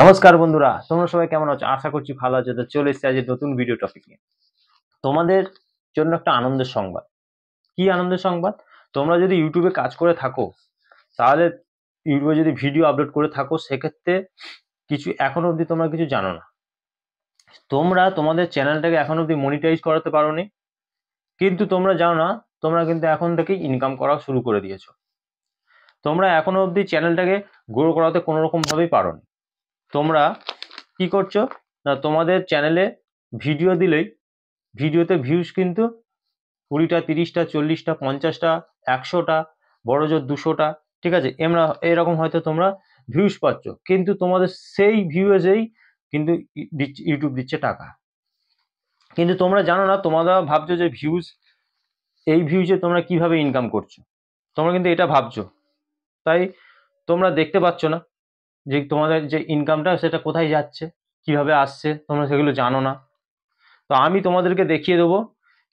নমস্কার বন্ধুরা, তোমরা সবাই কেমন আছো? আশা করছি ভালো আছো। তো চলে এসেছি আজ নতুন ভিডিও টপিক নিয়ে। তোমাদের জন্য একটা আনন্দের সংবাদ। কি আনন্দের সংবাদ? তোমরা যদি ইউটিউবে কাজ করে থাকো, তাহলে ইউটিউবে যদি ভিডিও আপলোড করে থাকো, সেক্ষেত্রে কিছু এখনো অবধি তোমরা কিছু জানো না। তোমরা তোমাদের চ্যানেলটাকে এখনো অবধি মনিটাইজ করাতে পারোনি, কিন্তু তোমরা জানো না, তোমরা কিন্তু এখন থেকেই ইনকাম করা শুরু করে দিয়েছো। তোমরা এখনো অবধি চ্যানেলটাকে গ্রো করাতে কোনো রকম ভাবেই পারোনি। তোমরা কি করছো না, তোমাদের চ্যানেলে ভিডিও দিলেই ভিডিওতে ভিউজ কিন্তু 20টা 30টা 40টা 50টা 100টা বড় জোর 200টা, ঠিক আছে, এরকম হয়তো তোমরা ভিউজ পাচ্ছ, কিন্তু তোমাদের সেই ভিউজেই কিন্তু ইউটিউব দিচ্ছে টাকা। কিন্তু তোমরা জানো না, তোমরা ভাবছো যে এই ভিউজে তোমরা কিভাবে ইনকাম করছো, তোমরা কিন্তু এটা ভাবছো। তাই তোমরা দেখতে পাচ্ছ না যে তোমাদের যে ইনকামটা সেটা কোথায় যাচ্ছে, কিভাবে আসছে, তোমরা সেগুলো জানো না। তো আমি তোমাদেরকে দেখিয়ে দেবো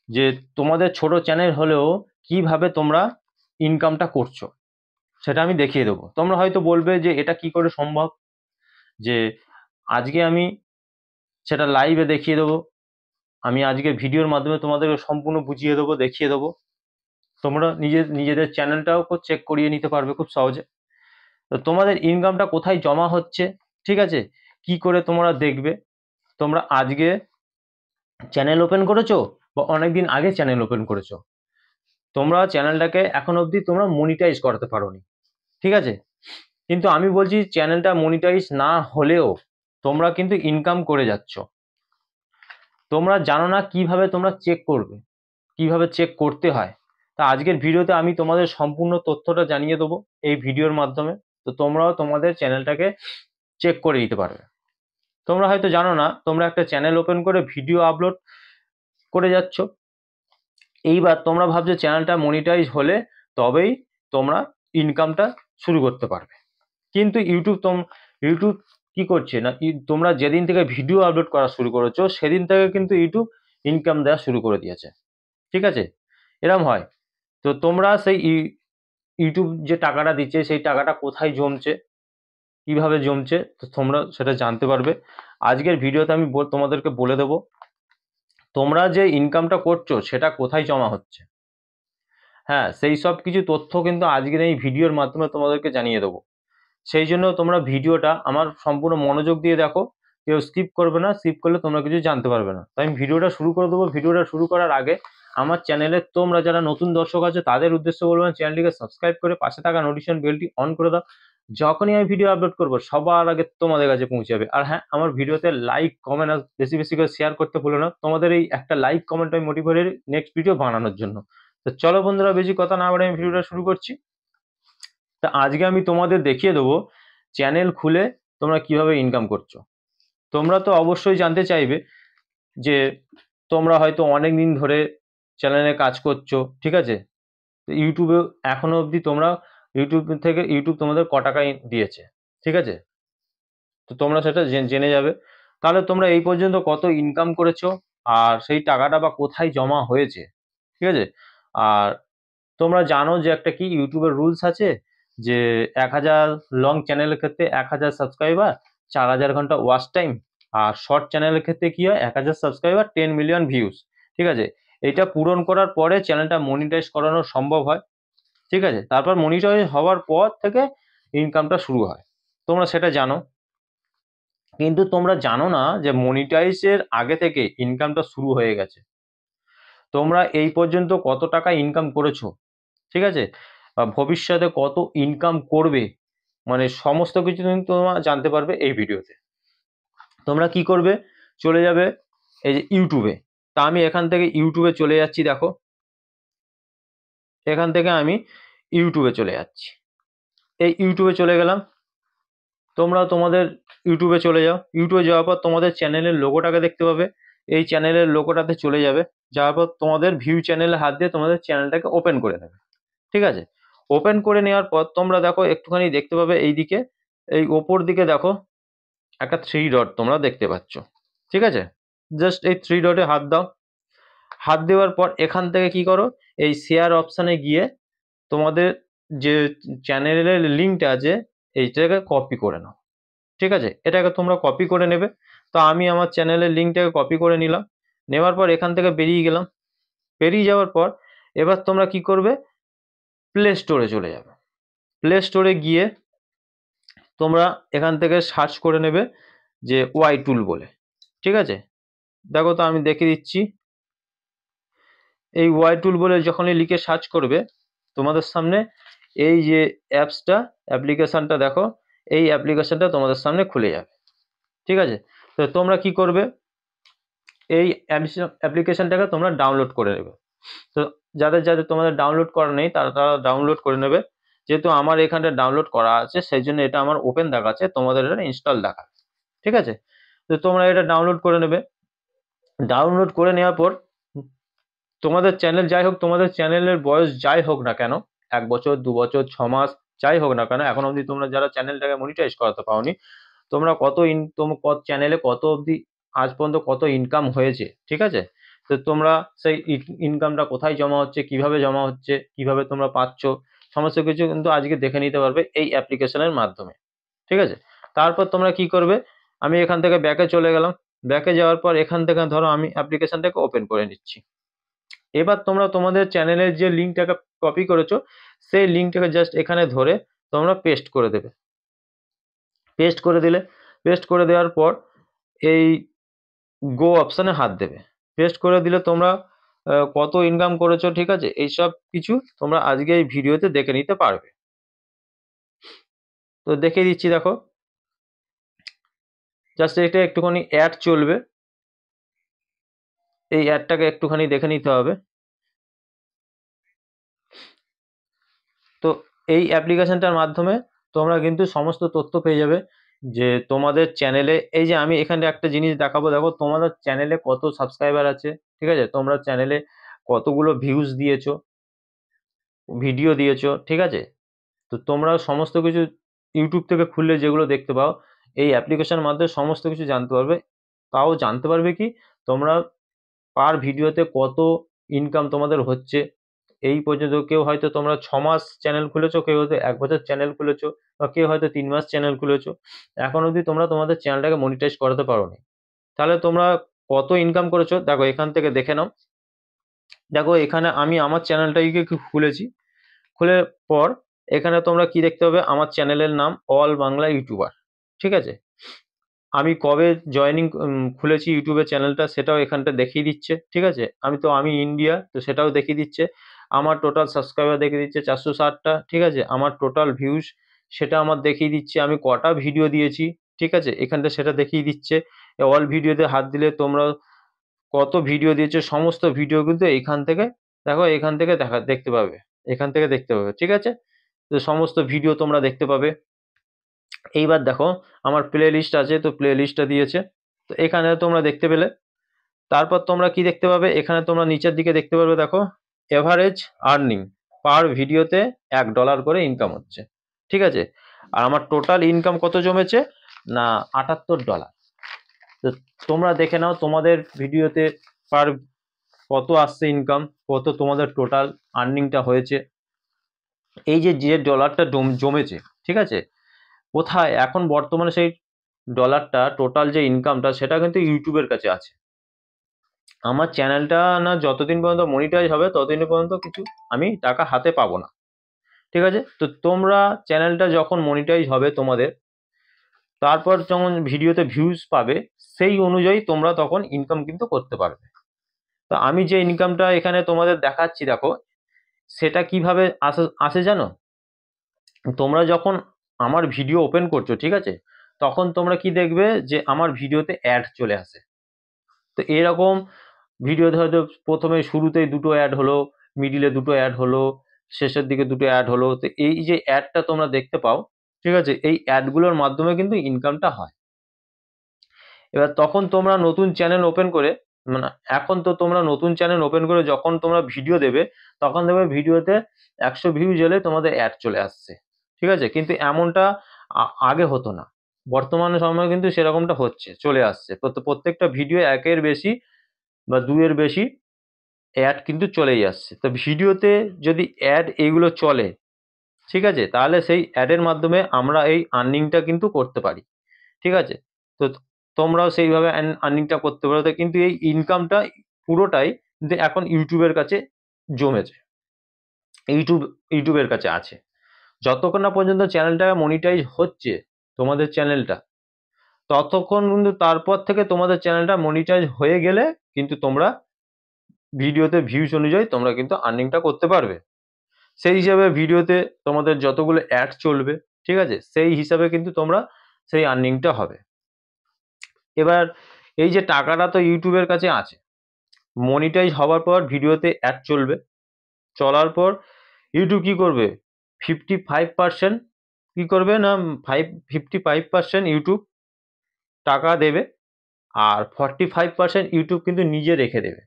যে তোমাদের ছোট চ্যানেল হলেও কিভাবে তোমরা ইনকামটা করছো, সেটা আমি দেখিয়ে দেবো। তোমরা হয়তো বলবে যে এটা কি করে সম্ভব, যে আজকে আমি সেটা লাইভে দেখিয়ে দেবো। আমি আজকে ভিডিওর মাধ্যমে তোমাদেরকে সম্পূর্ণ বুঝিয়ে দেবো, দেখিয়ে দেবো। তোমরা নিজেদের চ্যানেলটাও চেক করিয়ে নিতে পারবে খুব সহজে। তো তোমাদের ইনকামটা কোথায় জমা হচ্ছে, ঠিক আছে, কি করে তোমরা দেখবে? তোমরা আজকে চ্যানেল ওপেন করেছো বা অনেকদিন আগে চ্যানেল ওপেন করেছো, তোমরা চ্যানেলটাকে এখন অবধি তোমরা মনিটাইজ করাতে পারোনি, ঠিক আছে। কিন্তু আমি বলছি চ্যানেলটা মনিটাইজ না হলেও তোমরা কিন্তু ইনকাম করে যাচ্ছ। তোমরা জানো না কিভাবে তোমরা চেক করবে, কিভাবে চেক করতে হয়। তা আজকের ভিডিওতে আমি তোমাদের সম্পূর্ণ তথ্যটা জানিয়ে দেবো এই ভিডিওর মাধ্যমে। তো তোমরাও তোমাদের চ্যানেলটাকে চেক করে নিতে পারবে। তোমরা হয়তো জানো না, তোমরা একটা চ্যানেল ওপেন করে ভিডিও আপলোড করে যাচ্ছ। এইবার তোমরা ভাবছো চ্যানেলটা মনিটাইজ হলে তবেই তোমরা ইনকামটা শুরু করতে পারবে। কিন্তু ইউটিউব কি করছে না, তোমরা যেদিন থেকে ভিডিও আপলোড করা শুরু করেছো সেদিন থেকে কিন্তু ইউটিউব ইনকাম দেওয়া শুরু করে দিয়েছে, ঠিক আছে। এরম হয়। তো তোমরা সেই ইউটিউব যে টাকাটা দিচ্ছে সেই টাকাটা কোথায় জমছে, কিভাবে জমছে, তো তোমরা সেটা জানতে পারবে আজকের ভিডিওতে। আমি তোমাদেরকে বলে দেবো তোমরা যে ইনকামটা করছো সেটা কোথায় জমা হচ্ছে। হ্যাঁ, সেই সব কিছু তথ্য কিন্তু আজকের এই ভিডিওর মাধ্যমে তোমাদেরকে জানিয়ে দেবো। সেই জন্য তোমরা ভিডিওটা আমার সম্পূর্ণ মনোযোগ দিয়ে দেখো, কেউ স্কিপ করবে না। স্কিপ করলে তোমরা কিছু জানতে পারবে না। তাই আমি ভিডিওটা শুরু করে দেবো। ভিডিওটা শুরু করার আগে আমার চ্যানেলে তোমরা যারা নতুন দর্শক আছে তাদের উদ্দেশ্য বলবেন চ্যানেলটিকে সাবস্ক্রাইব করে পাশে থাকা নোটিফিকেশন বেলটি অন করে দাও। যখনই আমি ভিডিও আপলোড করবো সবার আগে তোমাদের কাছে পৌঁছে যাবে। আর হ্যাঁ, আমার ভিডিওতে লাইক কমেন্ট আর বেশি বেশি করে শেয়ার করতে ভুলো না। তোমাদের এই একটা লাইক কমেন্ট আমি মোটিভেটেড নেক্সট ভিডিও বানানোর জন্য। তো চলো বন্ধুরা, বেশি কথা না বলে আমি ভিডিওটা শুরু করছি। তা আজকে আমি তোমাদের দেখিয়ে দেবো চ্যানেল খুলে তোমরা কিভাবে ইনকাম করছো। তোমরা তো অবশ্যই জানতে চাইবে যে তোমরা হয়তো অনেক দিন ধরে চ্যানেলে কাজ করছো, ঠিক আছে, তো ইউটিউবে এখনো অবধি তোমরা ইউটিউব তোমাদের ক টাকা দিয়েছে, ঠিক আছে, তো তোমরা সেটা জেনে যাবে। তাহলে তোমরা এই পর্যন্ত কত ইনকাম করেছো আর সেই টাকাটা বা কোথায় জমা হয়েছে, ঠিক আছে। আর তোমরা জানো যে একটা কি ইউটিউবের রুলস আছে, যে 1000 লং চ্যানেলের ক্ষেত্রে 1000 সাবস্ক্রাইবার 4000 ঘন্টা ওয়াচ টাইম, আর শর্ট চ্যানেলের ক্ষেত্রে কি হয় 1000 সাবস্ক্রাইবার 10 মিলিয়ন ভিউজ, ঠিক আছে। এটা পূরণ করার পরে চ্যানেলটা মনিটাইজ করানো সম্ভব হয়, ঠিক আছে। তারপর মনিটাইজ হওয়ার পর থেকে ইনকামটা শুরু হয়, তোমরা সেটা জানো। কিন্তু তোমরা জানো না যে মনিটাইজের আগে থেকে ইনকামটা শুরু হয়ে গেছে। তোমরা এই পর্যন্ত কত টাকা ইনকাম করেছো, ঠিক আছে, বা ভবিষ্যতে কত ইনকাম করবে, মানে সমস্ত কিছু কিন্তু তোমরা জানতে পারবে এই ভিডিওতে। তোমরা কি করবে, চলে যাবে এই যে ইউটিউবে। তা আমি এখান থেকে ইউটিউবে চলে যাচ্ছি, দেখো এখান থেকে আমি ইউটিউবে চলে যাচ্ছি। এই ইউটিউবে চলে গেলাম। তোমরা তোমাদের ইউটিউবে চলে যাও। ইউটিউবে যাওয়ার পর তোমাদের চ্যানেলের লোগোটাকে দেখতে পাবে। এই চ্যানেলের লোগোটাতে চলে যাবে। যাওয়ার পর তোমাদের ভিউ চ্যানেলে হাত দিয়ে তোমাদের চ্যানেলটাকে ওপেন করে নেবে, ঠিক আছে। ওপেন করে নেওয়ার পর তোমরা দেখো একটুখানি দেখতে পাবে এইদিকে, এই ওপর দিকে দেখো একটা 3 ডট তোমরা দেখতে পাচ্ছ, ঠিক আছে। জাস্ট এই 3 ডটে হাত দাও। হাত দেওয়ার পর এখান থেকে কি করো, এই শেয়ার অপশানে গিয়ে তোমাদের যে চ্যানেলের লিঙ্কটা আছে এইটাকে কপি করে নাও, ঠিক আছে, এটাকে তোমরা কপি করে নেবে। তো আমি আমার চ্যানেলের লিঙ্কটাকে কপি করে নিলাম, নেওয়ার পর এখান থেকে বেরিয়ে গেলাম। বেরিয়ে যাওয়ার পর এবার তোমরা কি করবে, প্লে স্টোরে চলে যাবে। প্লে স্টোরে গিয়ে তোমরা এখান থেকে সার্চ করে নেবে যে ওয়াই টুল বলে। ঠিক আছে, দেখো তো আমি দেখিয়ে দিচ্ছি। এই ওয়াই টুল বলে যখনই লিখে সার্চ করবে, তোমাদের সামনে এই যে অ্যাপ্লিকেশনটা দেখো, এই অ্যাপ্লিকেশনটা তোমাদের সামনে খুলে যাবে। ঠিক আছে, তো তোমরা কি করবে, এই অ্যাপ্লিকেশনটাকে তোমরা ডাউনলোড করে নেবে। তো যাদের যাদের তোমাদের ডাউনলোড করা নেই তারা ডাউনলোড করে নেবে। যেহেতু আমার এখানটা ডাউনলোড করা আছে সেই জন্য এটা আমার ওপেন দেখাচ্ছে, তোমাদের এটা ইনস্টল দেখাবে। ঠিক আছে, তো তোমরা এটা ডাউনলোড করে নেবে। ডাউনলোড করে নেওয়ার পর তোমাদের চ্যানেল যাই হোক, তোমাদের চ্যানেলের বয়স যাই হোক না কেন, 1 বছর 2 বছর 6 মাস যাই হোক না কেন, এখন অবধি তোমরা যারা চ্যানেলটাকে মনিটাইজ করাতে পাওনি, তোমরা চ্যানেলে কত অবধি আজ পর্যন্ত কত ইনকাম হয়েছে। ঠিক আছে, তো তোমরা সেই ইনকামটা কোথায় জমা হচ্ছে, কিভাবে জমা হচ্ছে, কিভাবে তোমরা পাচ্ছ, সমস্ত কিছু কিন্তু আজকে দেখে নিতে পারবে এই অ্যাপ্লিকেশনের মাধ্যমে। ঠিক আছে, তারপর তোমরা কি করবে, আমি এখান থেকে ব্যাকে চলে গেলাম। ব্যাকে যাওয়ার পর এখান থেকে ধরো আমি অ্যাপ্লিকেশনটাকে ওপেন করে নিচ্ছি। এবার তোমরা তোমাদের চ্যানেলের যে লিঙ্কটাকে কপি করেছো সেই লিঙ্কটাকে জাস্ট এখানে ধরে তোমরা পেস্ট করে দেবে। পেস্ট করে দিলে, পেস্ট করে দেওয়ার পর এই গো অপশানে হাত দেবে। পেস্ট করে দিলে তোমরা কত ইনকাম করেছো, ঠিক আছে, এইসব কিছু তোমরা আজকে এই ভিডিওতে দেখে নিতে পারবে। তো দেখে দিচ্ছি, দেখো জাস্ট এটা একটুখানি অ্যাড চলবে, এই অ্যাডটাকে একটুখানি দেখে নিতে হবে। তো এই অ্যাপ্লিকেশনটার মাধ্যমে তোমরা কিন্তু সমস্ত তথ্য পেয়ে যাবে যে তোমাদের চ্যানেলে, এই যে আমি এখানে একটা জিনিস দেখাবো, দেখো তোমাদের চ্যানেলে কত সাবস্ক্রাইবার আছে। ঠিক আছে, তোমরা চ্যানেলে কতগুলো ভিউজ দিয়েছো, ভিডিও দিয়েছো। ঠিক আছে, তো তোমরা সমস্ত কিছু ইউটিউব থেকে খুললে যেগুলো দেখতে পাও, এই অ্যাপ্লিকেশনের মাধ্যমে সমস্ত কিছু জানতে পারবে। তাও জানতে পারবে কি, তোমরা পার ভিডিওতে কত ইনকাম তোমাদের হচ্ছে। এই পর্যন্ত কেউ হয়তো তোমরা 6 মাস চ্যানেল খুলেছো, কেউ হয়তো 1 বছর চ্যানেল খুলেছো, বা কেউ হয়তো 3 মাস চ্যানেল খুলেছো, এখন অবধি তোমরা তোমাদের চ্যানেলটাকে মনিটাইজ করাতে পারোনি। তাহলে তোমরা কত ইনকাম করেছো দেখো এখান থেকে দেখে নাও। দেখো এখানে আমি আমার চ্যানেলটাকে খুলেছি, খুলে পর এখানে তোমরা কি দেখতে পাবে, আমার চ্যানেলের নাম অল বাংলা ইউটিউবার। ঠিক আছে, আমি কবে খুলেছি ইউটিউবের চ্যানেলটা সেটাও এখানটা দেখিয়ে দিচ্ছে। ঠিক আছে, আমি ইন্ডিয়া, তো সেটাও দেখিয়ে দিচ্ছে। আমার টোটাল সাবস্ক্রাইবার দেখিয়ে দিচ্ছে 460টা। ঠিক আছে, আমার টোটাল ভিউজ সেটা আমার দেখিয়ে দিচ্ছে, আমি কটা ভিডিও দিয়েছি। ঠিক আছে, এখানটা সেটা দেখিয়ে দিচ্ছে। অল ভিডিওতে হাত দিলে তোমরা কত ভিডিও দিয়েছো সমস্ত ভিডিও কিন্তু এইখান থেকে দেখো, এখান থেকে দেখতে পাবে, এখান থেকে দেখতে পাবে। ঠিক আছে, তো সমস্ত ভিডিও তোমরা দেখতে পাবে। এইবার দেখো আমার প্লে লিস্ট আছে, তো প্লে লিস্টটা দিয়েছে, তো এখানে তোমরা দেখতে পেলে। তারপর তোমরা কি দেখতে পাবে, এখানে তোমরা নিচের দিকে দেখতে পারবে, দেখো এভারেজ আর্নিং পার ভিডিওতে $1 করে ইনকাম হচ্ছে। ঠিক আছে, আর আমার টোটাল ইনকাম কত জমেছে না $78। তো তোমরা দেখে নাও তোমাদের ভিডিওতে পার কত আসছে ইনকাম, কত তোমাদের টোটাল আর্নিংটা হয়েছে। এই যে যে ডলারটা জমেছে, ঠিক আছে, কোথায় এখন বর্তমানে সেই ডলারটা টোটাল যে ইনকামটা সেটা কিন্তু ইউটিউবের কাছে আছে। আমার চ্যানেলটা না যতদিন পর্যন্ত মনিটাইজ হবে ততদিন পর্যন্ত কিছু আমি টাকা হাতে পাবো না। ঠিক আছে, তো তোমরা চ্যানেলটা যখন মনিটাইজ হবে তোমাদের, তারপর যখন ভিডিওতে ভিউজ পাবে সেই অনুযায়ী তোমরা তখন ইনকাম কিন্তু করতে পারবে। তো আমি যে ইনকামটা এখানে তোমাদের দেখাচ্ছি দেখো, সেটা কিভাবে আসে জানো, তোমরা যখন আমার ভিডিও ওপেন করছো, ঠিক আছে, তখন তোমরা কি দেখবে যে আমার ভিডিওতে অ্যাড চলে আসে। তো এরকম ভিডিওতে হয়তো প্রথমে শুরুতেই দুটো অ্যাড হলো, মিডিলে দুটো অ্যাড হলো, শেষের দিকে দুটো অ্যাড হলো। তো এই যে অ্যাডটা তোমরা দেখতে পাও, ঠিক আছে, এই অ্যাডগুলোর মাধ্যমে কিন্তু ইনকামটা হয়। এবার তখন তোমরা নতুন চ্যানেল ওপেন করে, মানে এখন তো তোমরা নতুন চ্যানেল ওপেন করে যখন তোমরা ভিডিও দেবে, তখন দেখবে ভিডিওতে 100 ভিউজ এলে তোমাদের অ্যাড চলে আসছে। ঠিক আছে, কিন্তু এমনটা আগে হতো না। বর্তমানে সময় কিন্তু সেরকমটা হচ্ছে, চলে আসছে প্রত্যেকটা ভিডিও 1-এর বেশি বা 2-এর বেশি অ্যাড কিন্তু চলেই আসছে। তো ভিডিওতে যদি অ্যাড এইগুলো চলে, ঠিক আছে, তাহলে সেই অ্যাডের মাধ্যমে আমরা এই আর্নিংটা কিন্তু করতে পারি। ঠিক আছে? তো তোমরাও সেইভাবে আর্নিংটা করতে পারো। কিন্তু এই ইনকামটা পুরোটাই কিন্তু এখন ইউটিউবের কাছে জমেছে, ইউটিউবের কাছে আছে। যতক্ষণ না পর্যন্ত চ্যানেলটা মনিটাইজ হচ্ছে তোমাদের চ্যানেলটা, ততক্ষণ কিন্তু তারপর থেকে তোমাদের চ্যানেলটা মনিটাইজ হয়ে গেলে কিন্তু তোমরা ভিডিওতে ভিউজ অনুযায়ী তোমরা কিন্তু আর্নিংটা করতে পারবে। সেই হিসাবে ভিডিওতে তোমাদের যতগুলো অ্যাড চলবে, ঠিক আছে, সেই হিসাবে কিন্তু তোমরা সেই আর্নিংটা হবে। এবার এই যে টাকাটা তো ইউটিউবের কাছে আছে, মনিটাইজ হওয়ার পর ভিডিওতে অ্যাড চলবে, চলার পর ইউটিউব কি করবে, 55% কি করবে না, 55% ইউটিউব টাকা দেবে, আর 45% ইউটিউব কিন্তু নিজে রেখে দেবে।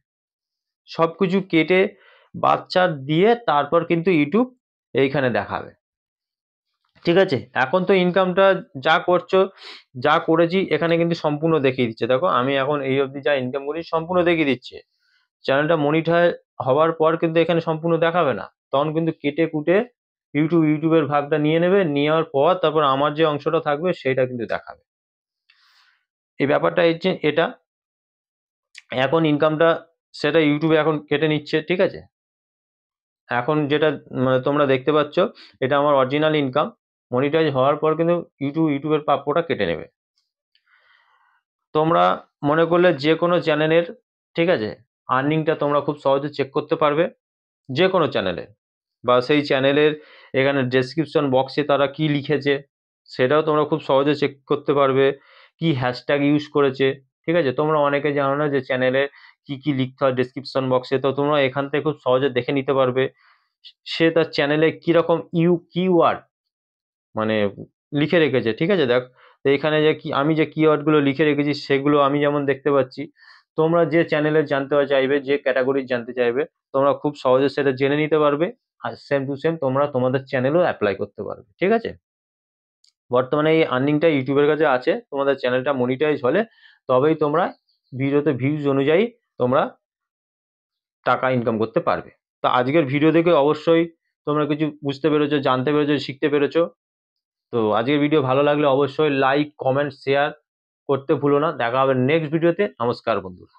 সবকিছু কেটে বাচ্চা দিয়ে তারপর কিন্তু ইউটিউব এইখানে দেখাবে। ঠিক আছে, এখন তো ইনকামটা যা করছো, যা করেছি এখানে কিন্তু সম্পূর্ণ দেখিয়ে দিচ্ছে। দেখো আমি এখন এই অবধি যা ইনকাম করি সম্পূর্ণ দেখিয়ে দিচ্ছে। চ্যানেলটা মনিটাইজ হওয়ার পর কিন্তু এখানে সম্পূর্ণ দেখাবে না, তখন কিন্তু কেটে কুটে ইউটিউবের ভাগটা নিয়ে নেবে, নেওয়ার পর তারপর আমার যে অংশটা থাকবে সেটা কিন্তু দেখাবে। এই ব্যাপারটা হচ্ছে এটা, এখন ইনকামটা সেটা ইউটিউবে এখন কেটে নিচ্ছে। ঠিক আছে, এখন যেটা মানে তোমরা দেখতে পাচ্ছ এটা আমার অরিজিনাল ইনকাম, মনিটাইজ হওয়ার পর কিন্তু ইউটিউবের প্রাপ্যটা কেটে নেবে। তোমরা মনে করলে যে কোনো চ্যানেলের, ঠিক আছে, আর্নিংটা তোমরা খুব সহজে চেক করতে পারবে, যে কোনো চ্যানেলে, বা সেই চ্যানেলের এখানে ডেসক্রিপশন বক্সে তারা কি লিখেছে সেটাও তোমরা খুব সহজে চেক করতে পারবে, কি হ্যাশট্যাগ ইউজ করেছে। ঠিক আছে, তোমরা অনেকে জানো না যে চ্যানেলে কি কি লিখতে হয় ডেসক্রিপশন বক্সে, তো তোমরা এখান থেকে খুব সহজে দেখে নিতে পারবে সে তার চ্যানেলে কিরকম কিওয়ার্ড মানে লিখে রেখেছে। ঠিক আছে, দেখ তো এখানে যে কি আমি যে কিওয়ার্ডগুলো লিখে রেখেছি সেগুলো আমি যেমন দেখতে পাচ্ছি, তোমরা যে চ্যানেলের জানতে চাইবে, যে ক্যাটাগরির জানতে চাইবে, তোমরা খুব সহজে সেটা জেনে নিতে পারবে, আর সেম টু সেম তোমরা তোমাদের চ্যানেলেও অ্যাপ্লাই করতে পারবে। ঠিক আছে, বর্তমানে এই আর্নিংটা ইউটিউবের কাছে আছে, তোমাদের চ্যানেলটা মনিটাইজ হলে তবেই তোমরা ভিডিওতে ভিউজ অনুযায়ী তোমরা টাকা ইনকাম করতে পারবে। তো আজকের ভিডিও দেখে অবশ্যই তোমরা কিছু বুঝতে পেরেছো, জানতে পেরেছো, শিখতে পেরেছো। তো আজকের ভিডিও ভালো লাগলে অবশ্যই লাইক, কমেন্ট, শেয়ার করতে ভুলো না। দেখা হবে নেক্সট ভিডিওতে। নমস্কার বন্ধুরা।